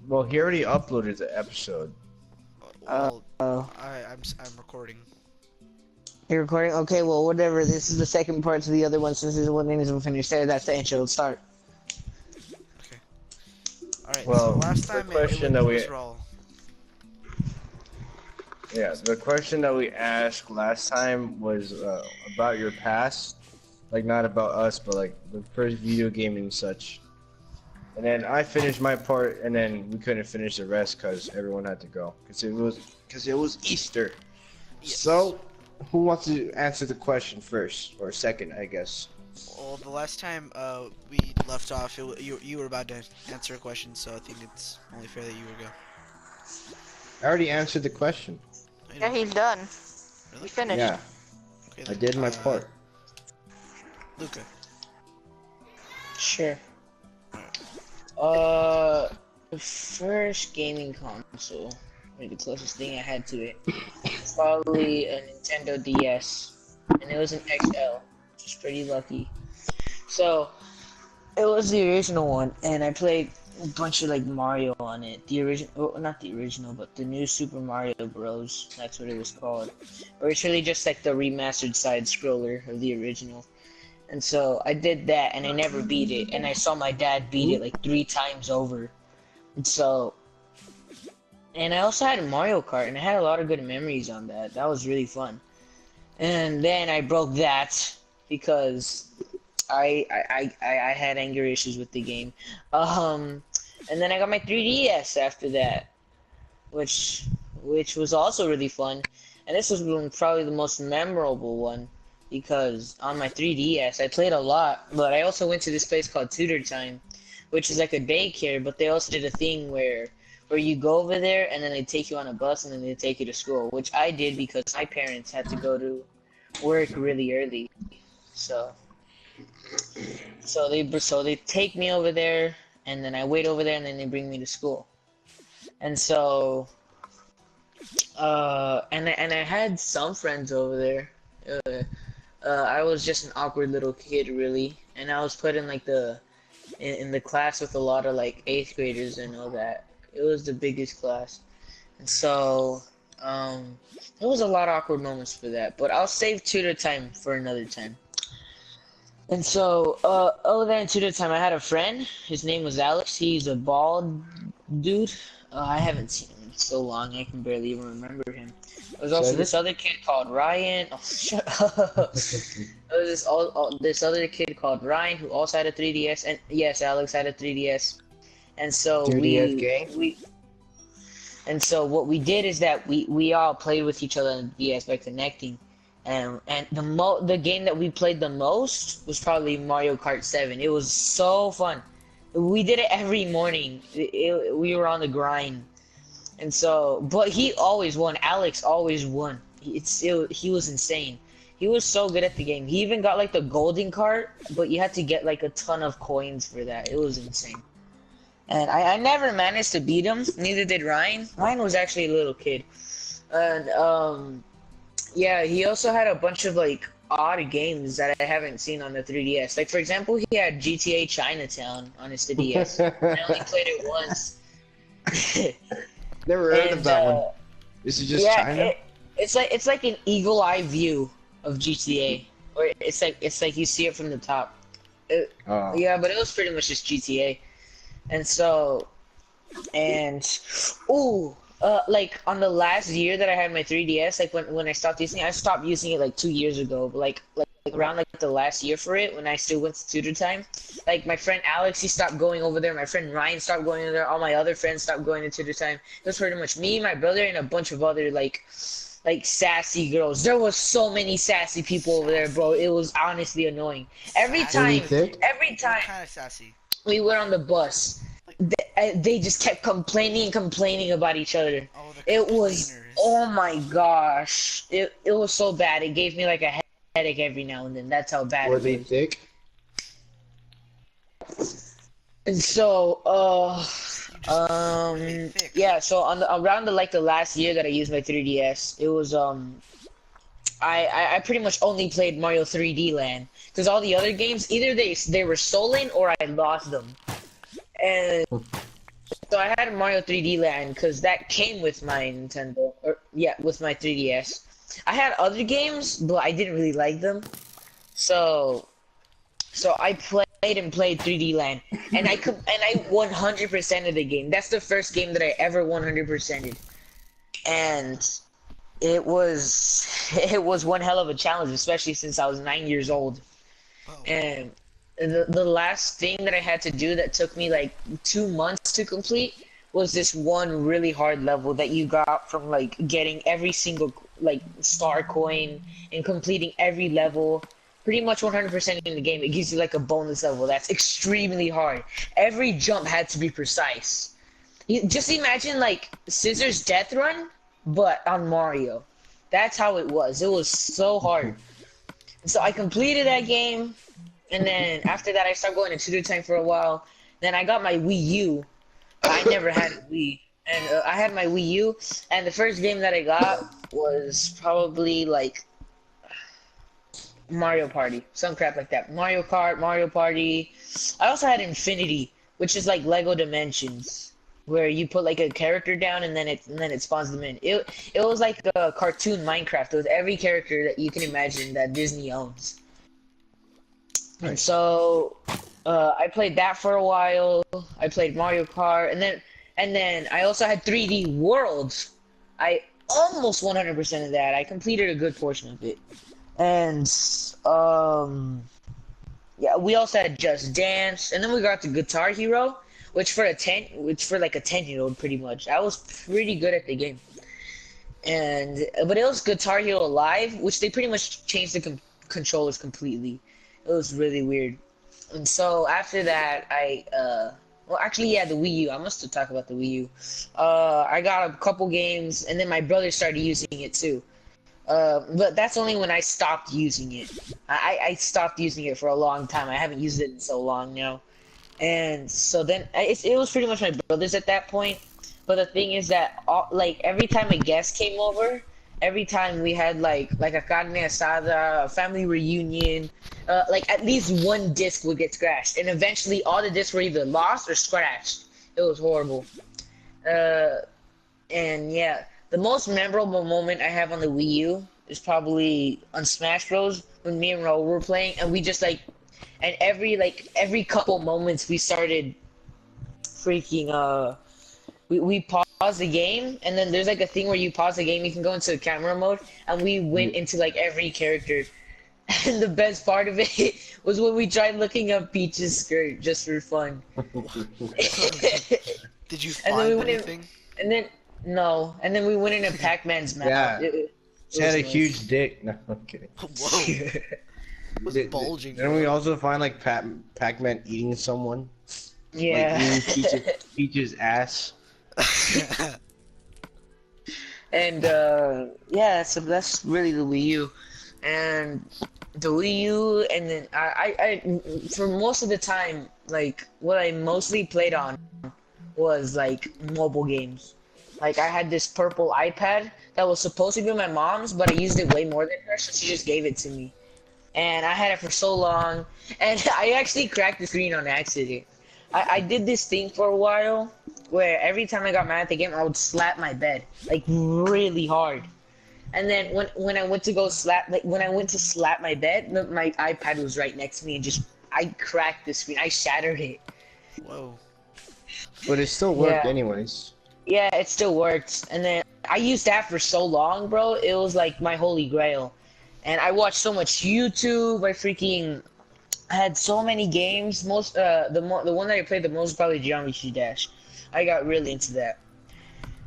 Well, he already uploaded the episode. Well, Oh, I'm recording. you're recording? Okay, well, whatever. This is the second part to the other one. Since this is one thing isn't finished there, that's the intro. Let's start. Okay. All right. Well, so last the time question that it we was raw. the question that we asked last time was about your past, like not about us, but like the first video game and such. And then I finished my part, and then we couldn't finish the rest because everyone had to go because it was Easter. Yes. So, who wants to answer the question first or second? I guess. Well, the last time we left off, you were about to answer a question, so I think it's only fair that you would go. I already answered the question. Yeah, he's done. Really? He finished. Yeah, Okay, I then, did my part. Luca. Sure. The first gaming console, like the closest thing I had to it, was probably a Nintendo DS, and it was an XL, which is pretty lucky. So, it was the original one, and I played a bunch of like Mario on it. The original, well, not the original, but the new Super Mario Bros. That's what it was called. Or it's really just like the remastered side scroller of the original. And so I did that, and I never beat it. And I saw my dad beat it like 3 times over. And so, and I also had a Mario Kart, and I had a lot of good memories on that. That was really fun. And then I broke that because I had anger issues with the game. And then I got my 3DS after that, which was also really fun. And this was probably the most memorable one. Because on my 3DS, I played a lot, but I also went to this place called Tutor Time, which is like a daycare, but they also did a thing where you go over there and then they take you on a bus and then they take you to school, which I did because my parents had to go to work really early. So they take me over there and then I wait over there and then they bring me to school. And so and I had some friends over there. I was just an awkward little kid, really, and I was put in like in the class with a lot of like 8th graders and all that. It was the biggest class, and so there was a lot of awkward moments for that. But I'll save tutor time for another time. And so, other than tutor time, I had a friend. His name was Alex. He's a bald dude. I haven't seen him in so long, I can barely even remember him. There was also this other kid called Ryan. Oh, shut up. There was this other kid called Ryan who also had a 3DS, and yes, Alex had a 3DS. And so and so what we did is that we all played with each other on the DS by connecting. And the game that we played the most was probably Mario Kart 7. It was so fun. We did it every morning. We were on the grind. And so, but he always won. Alex always won. He was insane. He was so good at the game. He even got like the golden cart, but you had to get like a ton of coins for that. It was insane. And I never managed to beat him. Neither did Ryan. Ryan was actually a little kid. And yeah, he also had a bunch of like odd games that I haven't seen on the 3DS. Like for example, he had GTA Chinatown on his 3DS. I only played it once. Never heard of that one. This is just China. It's like an eagle eye view of GTA, or it's like you see it from the top. Yeah, but it was pretty much just GTA, and so, like on the last year that I had my 3DS, like when I stopped using it, I stopped using it like 2 years ago, but like around like the last year for it, when I still went to tutor time, like my friend Alex, he stopped going over there, my friend Ryan stopped going over there, all my other friends stopped going to tutor time. It was pretty much me, my brother, and a bunch of other like sassy girls. There was so many sassy people over there, bro. It was honestly annoying. Every time Kind of sassy. we went on the bus, they just kept complaining about each other. Oh, It was, oh my gosh, it was so bad. It gave me like a headache every now and then. That's how bad Were it they was. thick? And so, yeah. So around the last year that I used my 3DS, it was I pretty much only played Mario 3D Land because all the other games either they were stolen or I lost them. And So I had Mario 3D Land because that came with my Nintendo, or yeah, with my 3DS. I had other games, but I didn't really like them. So, so I played 3D Land, and I 100% of the game. That's the first game that I ever 100%ed, and it was it was one hell of a challenge, especially since I was 9 years old. Oh. And the last thing that I had to do that took me like 2 months to complete was this one really hard level that you got from like getting every single like star coin and completing every level. Pretty much 100% in the game, it gives you like a bonus level that's extremely hard. Every jump had to be precise. Just imagine like Scissors Death Run, but on Mario. That's how it was. It was so hard. So I completed that game, and then after that I started going to tutor time for a while. Then I got my Wii U. I never had a Wii, and I had my Wii U, and the first game that I got was probably like Mario Party, some crap like that. Mario Kart, Mario Party. I also had Infinity, which is like Lego Dimensions, where you put like a character down and then it spawns them in. It was like a cartoon Minecraft with every character that you can imagine that Disney owns. And so I played that for a while. I played Mario Kart, and then I also had 3D Worlds. I almost 100% of that. I completed a good portion of it. And yeah, we also had Just Dance, and then we got the Guitar Hero, which for like a 10-year-old pretty much. I was pretty good at the game. But it was Guitar Hero Live, which they pretty much changed the controllers completely. It was really weird. And so after that, well, actually, yeah, the Wii U. I must have talked about the Wii U. I got a couple games, and then my brother started using it too. But that's only when I stopped using it. I stopped using it for a long time. I haven't used it in so long now. And so then it was pretty much my brother's at that point. But the thing is that like every time a guest came over, every time we had like a carne asada, a family reunion, like at least one disc would get scratched, and eventually all the discs were either lost or scratched. It was horrible. And yeah, the most memorable moment I have on the Wii U is probably on Smash Bros. When me and Raul were playing, and we just like, and every couple moments we started freaking we pause the game, and then there's like a thing where you pause the game, you can go into camera mode, and we went into like every character. And the best part of it was when we tried looking up Peach's skirt just for fun. Did you And then find we went anything? And then no, and then we went in a Pac-Man's map. Yeah. She had a nice. huge dick. No, I'm kidding. Whoa. It was bulging. Didn't we also find like Pac-Man eating someone? Yeah. Like eating Peach's ass. And yeah, so that's really the Wii U. And the Wii U, and then I for most of the time, like what I mostly played on was like mobile games. Like I had this purple iPad that was supposed to be my mom's, but I used it way more than her, so she just gave it to me. And I had it for so long, and I actually cracked the screen on accident. I did this thing for a while where every time I got mad at the game, I would slap my bed like really hard. And then when I went to go slap, like when I went to slap my bed, my iPad was right next to me, and just I cracked the screen. I shattered it. Whoa. But it still worked Yeah. anyways. Yeah, it still works. And then I used that for so long, bro. It was like my holy grail. And I watched so much YouTube. I had so many games. The one that I played the most was probably Geometry Dash. I got really into that.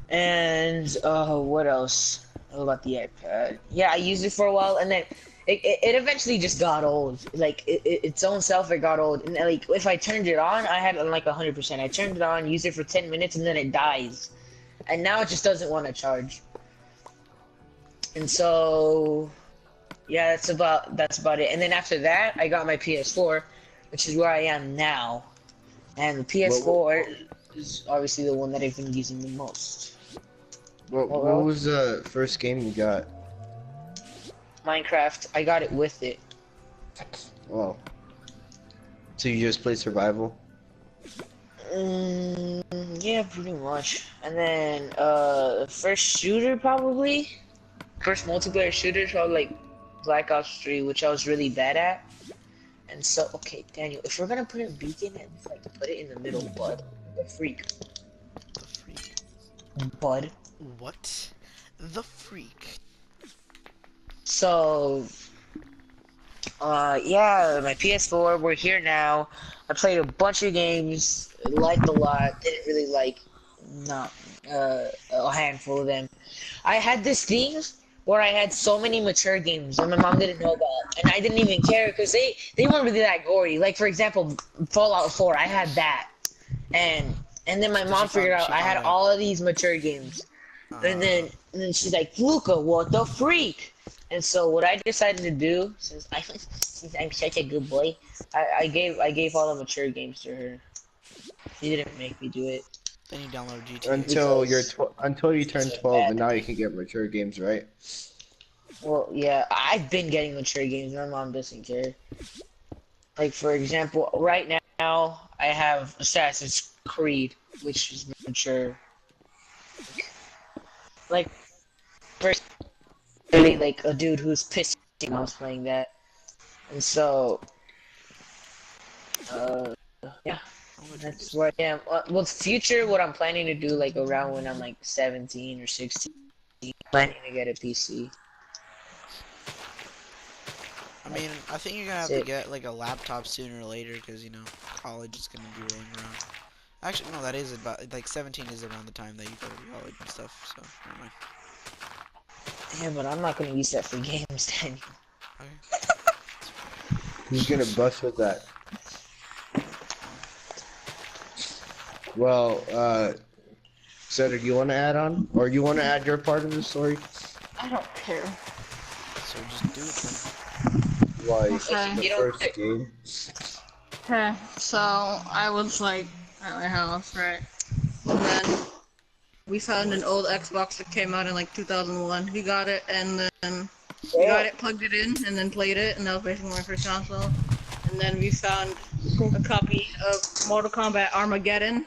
And what else about the iPad? Yeah, I used it for a while, and then it eventually just got old. Like its own self, it got old. And like if I turned it on, I had like 100%. I turned it on, used it for 10 minutes, and then it dies. And now it just doesn't want to charge. And so, yeah, that's about it. And then after that, I got my PS4, which is where I am now. And the PS4 is obviously the one that I've been using the most. What was the first game you got? Minecraft. I got it with it. Wow. So you just played survival? Yeah, pretty much. And then, first shooter probably. First multiplayer shooter, probably like Black Ops 3, which I was really bad at. And so, okay, Daniel, if we're gonna put a beacon and like put it in the middle, bud, the freak, The freak. bud. What? The freak. So, yeah, my PS4, we're here now. I played a bunch of games, liked a lot, didn't really like, not, a handful of them. I had this thing where I had so many mature games that my mom didn't know about, and I didn't even care because they weren't really that gory. Like, for example, Fallout 4, I had that. And then my mom figured out I had all of these mature games. And then she's like, Luca, what the freak? And so what I decided to do, since I'm such a good boy, I gave all the mature games to her. She didn't make me do it. Then you download GTA. Until you turn It's a 12, bad and now you thing. can get mature games, right? Well, yeah, I've been getting mature games. My mom doesn't care. Like, for example, right now I have Assassin's Creed, which is mature. Like, first, really, like a dude who's pissed when I was playing that, and so, yeah, that's where I am. Well, future, what I'm planning to do, like around when I'm like 17 or 16, planning to get a PC. I mean, I think you're gonna have That's to it. get like a laptop sooner or later because you know college is gonna be rolling around. Actually, no, that is about like 17 is around the time that you go to college and stuff. So never mind. Yeah, but I'm not gonna use that for games, Daniel. Okay. Who's gonna bust with that? Well, Cedric, you want to add on, or you want to add your part of the story? I don't care. So just do it then. Like Okay. the You don't- first game. Okay, so I was like at my house, right? And then we found an old Xbox that came out in like 2001. We got it, and then we got it, plugged it in, and then played it, and that was basically my first console. And then we found a copy of Mortal Kombat Armageddon,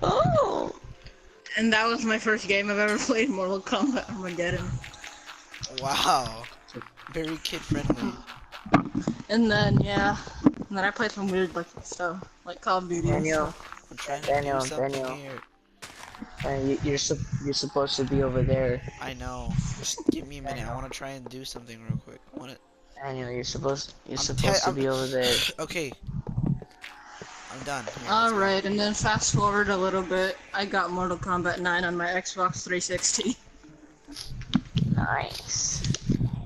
Oh. and that was my first game I've ever played, Mortal Kombat Armageddon. Wow. Very kid friendly. And then yeah, and then I played some weird like stuff, like Call of Duty and Daniel, stuff. I'm trying to Daniel, do something Daniel. here. you're supposed to be over there. I know. Just give me a minute. I want to try and do something real quick. I want to. Daniel, you're supposed I'm to be over there. Okay. I'm done. Here, let's go. Alright, and then fast forward a little bit, I got Mortal Kombat 9 on my Xbox 360. Nice.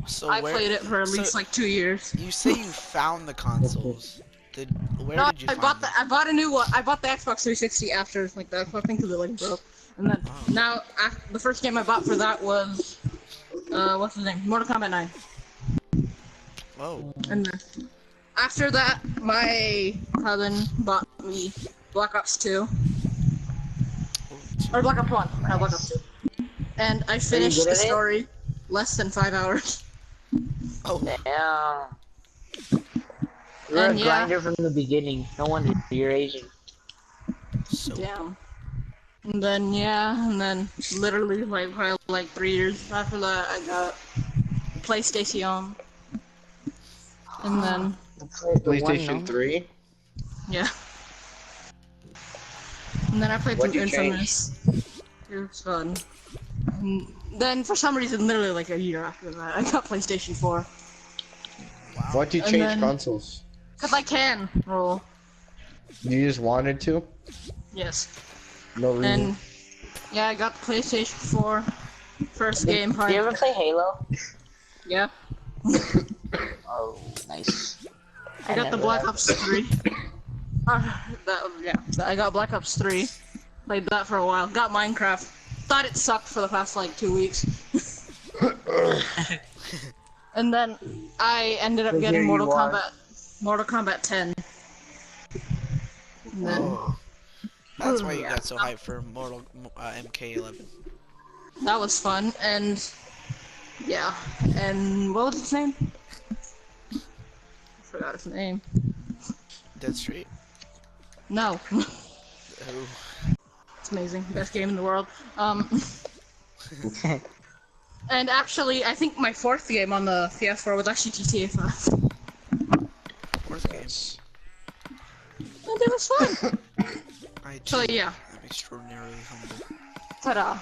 So I where, played it for at least so like 2 years. You say you found the consoles. Where No, did you I find bought them? I bought a new one. I bought the Xbox 360 after like the Xbox thing because it like broke. And then Oh. now the first game I bought for that was what's his name? Mortal Kombat 9. Whoa. And then after that, my cousin bought me Black Ops 2 or Black Ops 1. No, Black Ops 2. And I finished good the at it? story less than 5 hours. Oh. Damn. You're And a yeah. grinder from the beginning. No wonder you're Asian. So. Damn. And then yeah, and then literally like probably like 3 years after that, I got PlayStation. And then PlayStation 3. yeah. And then I played some What'd you change? Infamous. It was fun. And then for some reason, literally like a year after that, I got PlayStation 4. Wow. Why'd you And change then- consoles? Cause I can roll. You just wanted to? Yes. No reason. And yeah, I got the PlayStation 4. First game Do probably. you ever play Halo? Yeah. Oh, nice. I got the never Black have. Ops 3. I got Black Ops 3. Played that for a while. Got Minecraft. Thought it sucked for the past like 2 weeks. And then I ended up So getting here Mortal you are. Kombat 10. And then Oh. That's why you got so hyped for Mortal MK11. that was fun. And yeah. And what was his name? I forgot his name. Dead Street. No. Oh. It's amazing. Best game in the world. And actually, I think my fourth game on the PS4 was actually GTA 5. Fourth game. Yes. And it was fun. I So too yeah. am extraordinarily humble. Ta-da.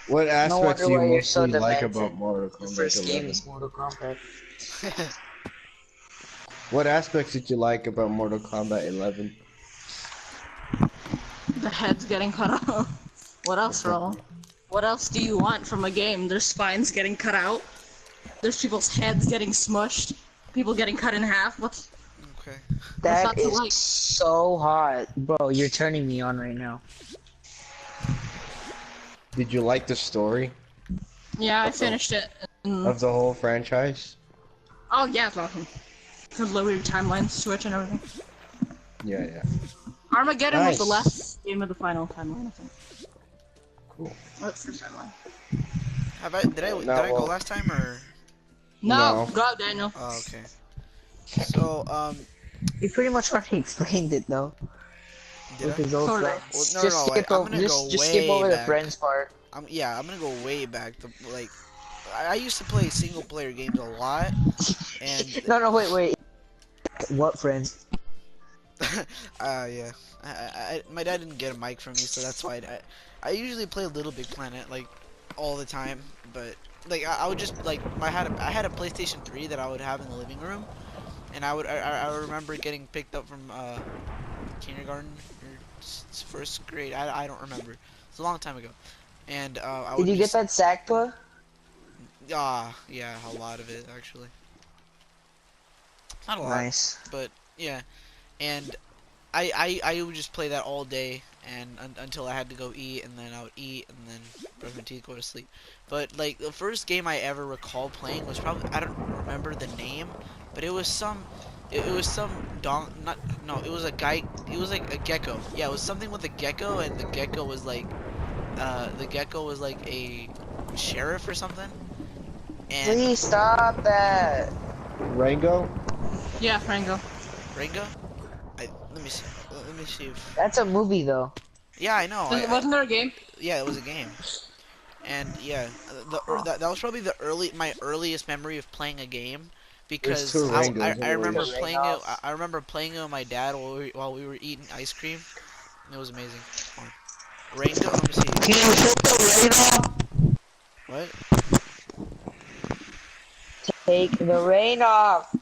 What No aspects wonder do you why you're so mostly like demented. about Mortal Your Kombat first game 11? is Mortal Kombat. What aspects did you like about Mortal Kombat 11? The head's getting cut off. What else, Roll? What else do you want from a game? There's spines getting cut out. There's people's heads getting smushed. People getting cut in half. What's Okay. That not to is like? so hot. Bro, you're turning me on right now. Did you like the story Yeah, I finished it. of the whole franchise? Oh yeah, it's awesome. Because lower your timeline switch and everything. Yeah, yeah. Armageddon was the Nice. last game of the final timeline, I think. Cool. That's the timeline. Did I go well- last time or? No, No. go Daniel. Oh, okay. So You pretty much already explained it though. did With I? his old Sorta. friends. Well, no, just no, skip I'm over, gonna go just skip way over the back. friends part. I'm gonna go way back. Like, I used to play single player games a lot, and No, wait. What friends? yeah. My dad didn't get a mic from me, so that's why I usually play Little Big Planet like all the time. But like I would just like I had a PlayStation 3 that I would have in the living room, and I remember getting picked up from kindergarten or first grade. I don't remember. It's a long time ago, and I would Did you get just, that SACPA? yeah, a lot of it actually. Not a lot, Nice. but yeah. And I would just play that all day and until I had to go eat, and then I would eat and then brush my teeth, go to sleep. But like the first game I ever recall playing was probably, I don't remember the name, but it was some it was some it was a guy, it was like a gecko. Yeah, it was something with a gecko, and the gecko was like a sheriff or something. And Please stop that. Rango? Yeah, Frango. Rango? Let me see. Let me see if. That's a movie though. Yeah, I know. Wasn't there a game? Yeah, it was a game. And yeah, that was probably my earliest memory of playing a game, because two I Rangos remember anyways. playing it. I remember playing it with my dad while we were eating ice cream. It was amazing. Hold on. Rango. Let me see. Can you take the rain off? What? Take the rain off.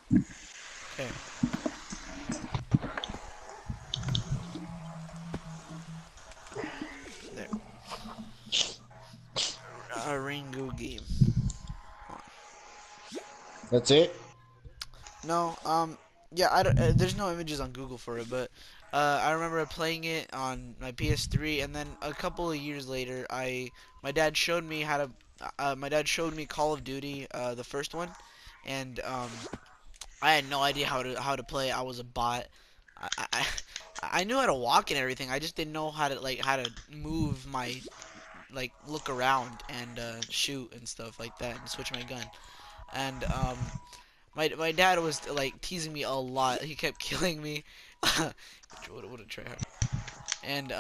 Okay. There. A Rango game. That's it? No, yeah, I don't, there's no images on Google for it, but I remember playing it on my PS3, and then a couple of years later, my dad showed me Call of Duty, the first one, and I had no idea how to play. I was a bot. I knew how to walk and everything. I just didn't know how to move my, like, look around and shoot and stuff like that, and switch my gun. And my dad was like teasing me a lot. He kept killing me. what a tryhard. And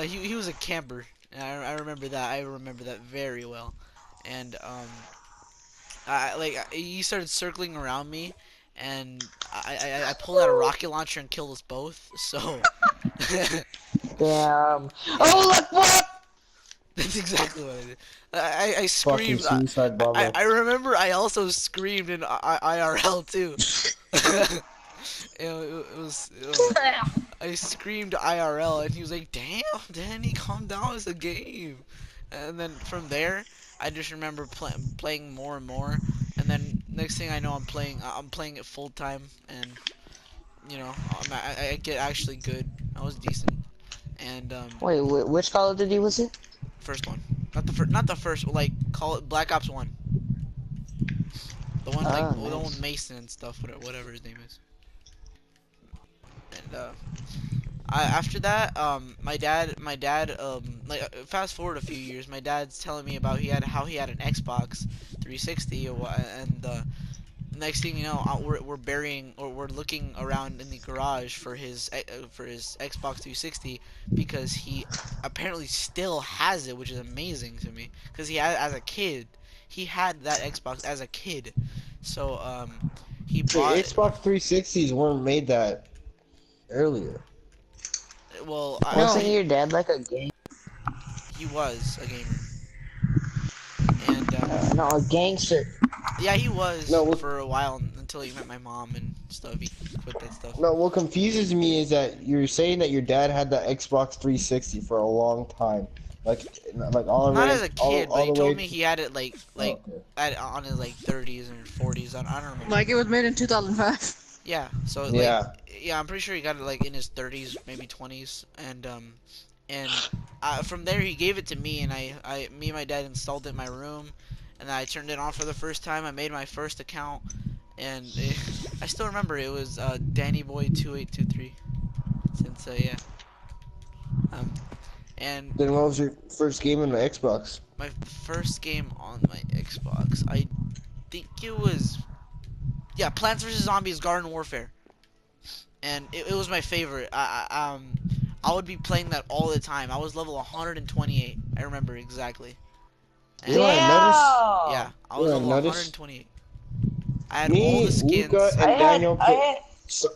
he was a camper. And I remember that. I remember that very well. And he started circling around me, and I pulled out a rocket launcher and killed us both. So Damn. Oh, look what? that's exactly what I did. I Fucking screamed. suicide bomber. I remember I also screamed in IRL too. It was I screamed IRL, and he was like, "Damn, Danny, calm down. It's a game." And then from there, I just remember playing more and more. And then next thing I know, I'm playing it full time, and you know, I get actually good. I was decent. And Wait, which Call of Duty was it? first one, not the first. Like, call it Black Ops 1. The one like the one with Mason and stuff, whatever his name is. And after that, my dad, like fast forward a few years, my dad's telling me about how he had an Xbox 360 and next thing you know, we're burying or we're looking around in the garage for his Xbox 360 because he apparently still has it, which is amazing to me because he had as a kid. He had that Xbox as a kid, so he The bought. Xbox 360s weren't made that earlier. Well, Wasn't your dad like a gang? he was a gamer, and No, a gangster. yeah, he was No, what, for a while until he met my mom and stuff. He quit that stuff. no, what confuses me is that you're saying that your dad had the Xbox 360 for a long time, like all the Not way, as a kid, but all he the told way. me he had it like Oh, okay. on his like 30s and 40s. I don't remember. Like it was made in 2005. Yeah, so like Yeah. yeah, I'm pretty sure he got it like in his 30s, maybe 20s, and from there he gave it to me, and me and my dad installed it in my room, and then I turned it on for the first time. I made my first account, and I still remember it was Danny Boy 2823. Since yeah, um, and Then what was your first game on the Xbox? my first game on my Xbox, I think it was Plants vs Zombies Garden Warfare, and it was my favorite. I would be playing that all the time. I was level 128. I remember exactly. And You know what I noticed? yeah, I You was know what I level noticed? 128. I had all Me, the skins. Luca, and Daniel.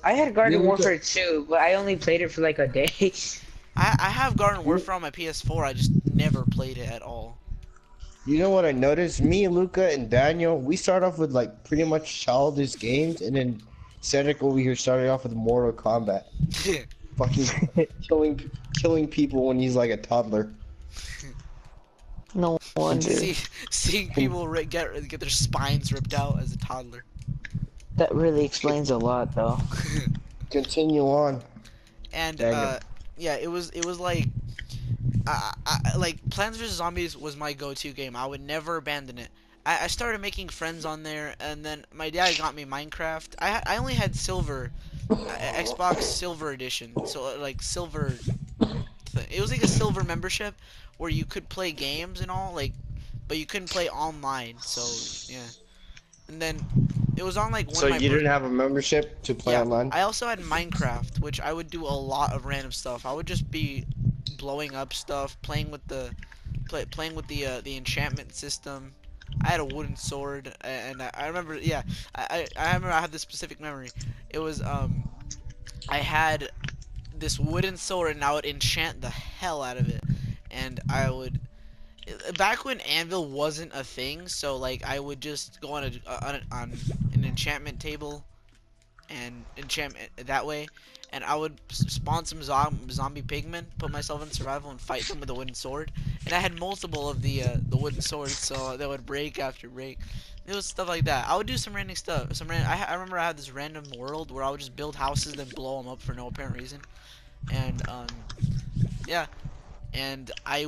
I had Garden Me, Luca- Warfare 2, but I only played it for like a day. I have Garden Warfare on my PS4. I just never played it at all. You know what I noticed? Me, Luca, and Daniel, we start off with like pretty much childish games, and then Cedric over here started off with Mortal Kombat, fucking killing people when he's like a toddler. No wonder. Seeing people get their spines ripped out as a toddler. That really explains a lot, though. Continue on. And Daniel. yeah, it was like like Plants vs Zombies was my go-to game. I would never abandon it. I started making friends on there, and then my dad got me Minecraft. I only had silver, Xbox Silver Edition, so like silver. It was like a silver membership where you could play games and all, like, but you couldn't play online. So yeah, and then it was on like one So of my you didn't have a membership to play yeah, online? I also had Minecraft, which I would do a lot of random stuff. I would just be blowing up stuff, playing with the enchantment system. I had a wooden sword, and I remember, yeah, I remember I had this specific memory. It was I had this wooden sword, and I would enchant the hell out of it, and I would. Back when anvil wasn't a thing, so like I would just go on on an enchantment table and enchant that way, and I would spawn some zombie pigmen, put myself in survival, and fight them with a wooden sword. And I had multiple of the wooden swords, so they would break after break. It was stuff like that. I would do some random stuff. I remember I had this random world where I would just build houses, then blow them up for no apparent reason. And yeah, and I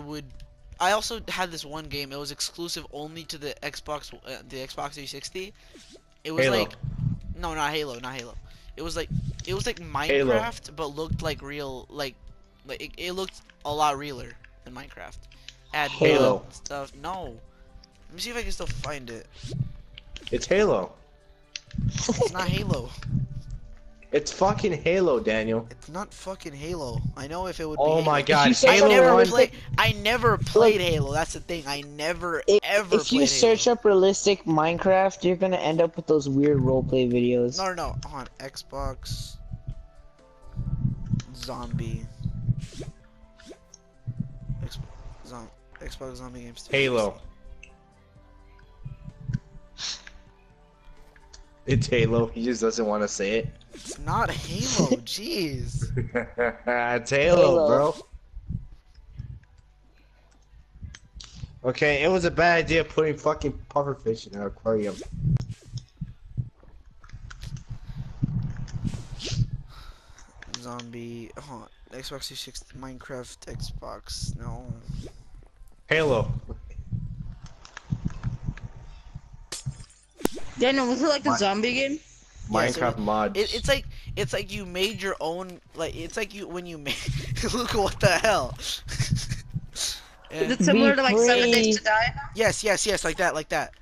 also had this one game. It was exclusive only to the Xbox 360. It was Halo. like, no, not Halo, not Halo. It was like Minecraft, Halo. but looked like real, like it looked a lot realer than Minecraft. Had Halo. build stuff. No, let me see if I can still find it. It's Halo. It's not Halo. It's fucking Halo, Daniel. It's not fucking Halo. I know if it would. Oh be my Halo. god, you search Halo up 1. I never played Halo. That's the thing. I never ever If you played search Halo. up realistic Minecraft, you're gonna end up with those weird roleplay videos. No. Hold on. Xbox Zombie. Xbox Zombie games. Halo. It's Halo. He just doesn't want to say it. It's not Halo. Jeez. It's Halo, bro. Okay, it was a bad idea putting fucking pufferfish in an aquarium. Zombie. Hold on. Xbox 360, Minecraft, Xbox. No. Halo. Daniel, was it like the zombie game? Yeah, so Minecraft mods. it's like you made your own, like it's like you when you made look what the hell. Is And- it similar to like 7 free. Days to Die? yes, like that.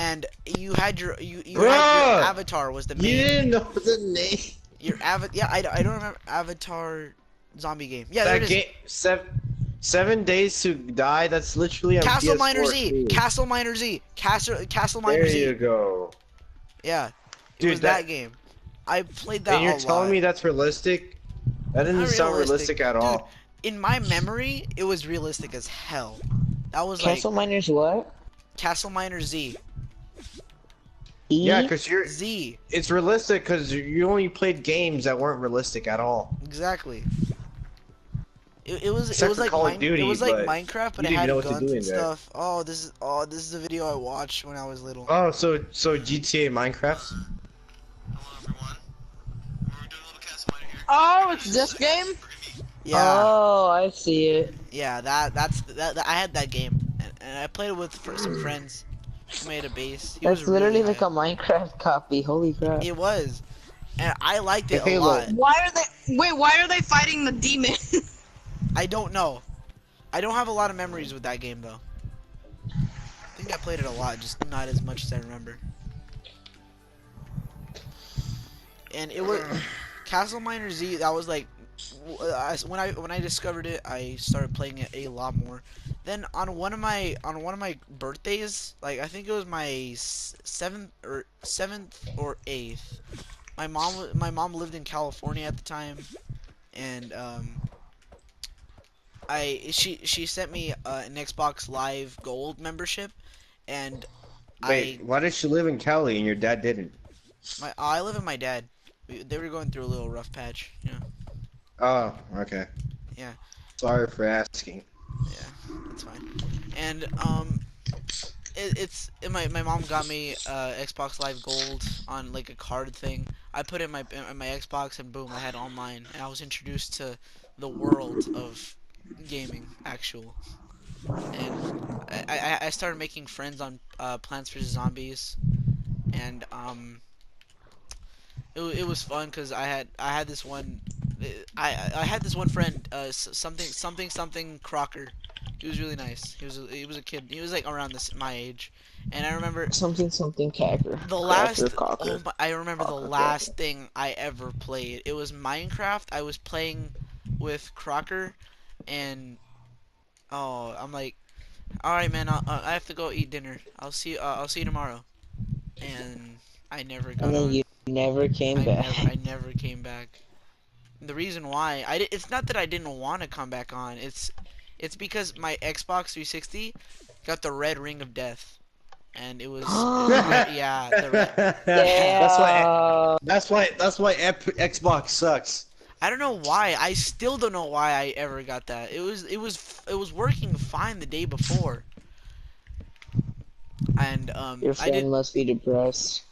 and you had your your Bruh! avatar was the You main. didn't know the name. Your yeah, I don't remember Avatar zombie game. Yeah, there That it is. game, 7 days to die. That's literally on Castle Miner PS4 Z. too. Castle Miner Z. Castle Miner There Z. you go. Yeah, it Dude, was that game. I played that And you're a telling lot. me that's realistic? That didn't Not sound realistic at Dude, all. in my memory, it was realistic as hell. That was Castle like Miners what? Castle Miner Z. E? Yeah, cause Z. it's realistic because you only played games that weren't realistic at all. Exactly. It was Except it was for like Call of Duty, it was like but Minecraft, but you it didn't even had know what to guns do and in there. stuff. This is a video I watched when I was little. Oh, so GTA Minecraft? Oh, it's this game? Yeah, Oh, I see it. yeah. I had that game, and I played it with some friends. Who made a base. He That's was literally really like a Minecraft copy. Holy crap. It was, and I liked it a Halo. lot. Why are they fighting the demon? I don't know. I don't have a lot of memories with that game though. I think I played it a lot, just not as much as I remember. And it was Castle Miner Z. That was like when I discovered it, I started playing it a lot more. Then on one of my birthdays, like I think it was my seventh or eighth. My mom lived in California at the time, and she sent me an Xbox Live Gold membership, and Wait, why did she live in Cali and your dad didn't? I live with my dad. They were going through a little rough patch, you know. Oh, okay. Yeah. Sorry for asking. Yeah, that's fine. And my mom got me Xbox Live Gold on like a card thing. I put it in my Xbox and boom, I had online, and I was introduced to the world of gaming, actual. And I started making friends on Plants vs Zombies, and it was fun because I had this one. I had this one friend, something Crocker. He was really nice. He was a kid. He was like around my age, and I remember Something cacker. the last. Cocker. I remember the Cocker, last thing I ever played. It was Minecraft. I was playing with Crocker, and I'm like, all right, man. I have to go eat dinner. I'll see you tomorrow. And I never got And then on. you never came back. I never came back. The reason why it's not that I didn't want to come back on. It's because my Xbox 360 got the red ring of death, and it was yeah. Yeah. That's why Xbox sucks. I don't know why. I still don't know why I ever got that. It was working fine the day before, and Your I did. friend must be depressed.